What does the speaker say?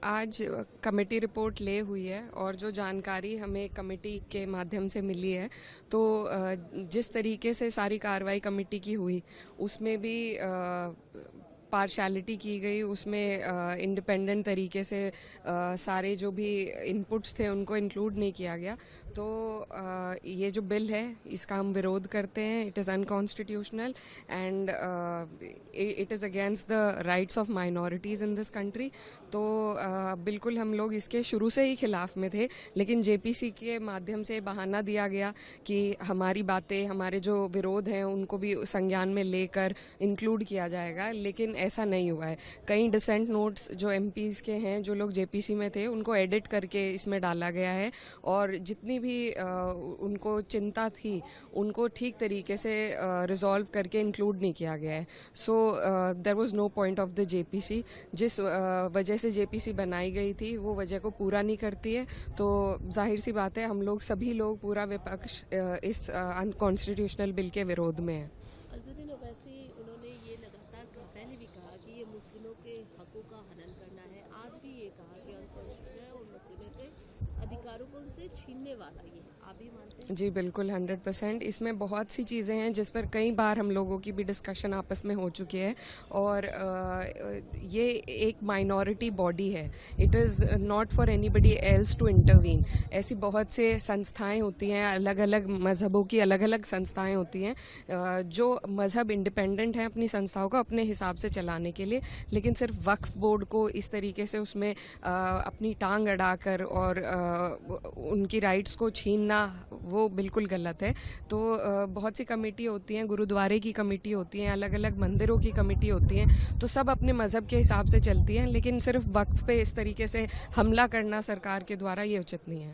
आज committee report ले हुई है और जो जानकारी हमें कमेटी के माध्यम से मिली है तो जिस तरीके से सारी कार्रवाई कमेटी की हुई उसमें भी पार्शैलिटी की गई, उसमें इंडिपेंडेंट तरीके से सारे जो भी इनपुट्स थे उनको इंक्लूड नहीं किया गया। तो ये जो बिल है इसका हम विरोध करते हैं। It is unconstitutional and it is against the rights of minorities in this country. तो बिल्कुल हम लोग इसके शुरू से ही खिलाफ में थे, लेकिन जेपीसी के माध्यम से बहाना दिया गया कि हमारी बातें, हमारे जो विरोध हैं उनको भी संज्ञान में लेकर इंक्लूड किया जाएगा, लेकिन ऐसा नहीं हुआ है। कई डिसेंट नोट्स जो एमपीज़ के हैं, जो लोग जेपीसी में थे, उनको एडिट करके इसमें डाला गया है और जितनी भी उनको चिंता थी उनको ठीक तरीके से रिजॉल्व करके इंक्लूड नहीं किया गया है। So there was no point of the JPC. जिस वजह से जेपीसी बनाई गई थी वो वजह को पूरा नहीं करती है, तो जाहिर सी बात है हम लोग सभी लोग, पूरा विपक्ष इस अनकॉन्स्टिट्यूशनल बिल के विरोध में है। अज़दुद्दीन ओवैसी उन्होंने ये लगातार पहले भी कहा कि ये मुस्लिमों के हकों का हनन करना है, आज भी ये कहा कि अनकॉन्स्टिट्यूशनल है और मुस्लिमों के अधिकारों को उनसे छीनने वाला ये, आप भी मानते हैं? जी बिल्कुल, 100%। इसमें बहुत सी चीज़ें हैं जिस पर कई बार हम लोगों की भी डिस्कशन आपस में हो चुकी है और ये एक माइनॉरिटी बॉडी है। It is not for anybody else to intervene. ऐसी बहुत से संस्थाएं होती हैं, अलग अलग मज़हबों की अलग अलग संस्थाएं होती हैं जो मज़हब इंडिपेंडेंट हैं अपनी संस्थाओं को अपने हिसाब से चलाने के लिए, लेकिन सिर्फ वक्फ बोर्ड को इस तरीके से उसमें अपनी टांग अड़ाकर और उनकी राइट्स को छीनना वो बिल्कुल गलत है। तो बहुत सी कमेटी होती हैं, गुरुद्वारे की कमेटी होती हैं, अलग अलग मंदिरों की कमेटी होती हैं, तो सब अपने मज़हब के हिसाब से चलती हैं, लेकिन सिर्फ वक्फ पे इस तरीके से हमला करना सरकार के द्वारा ये उचित नहीं है।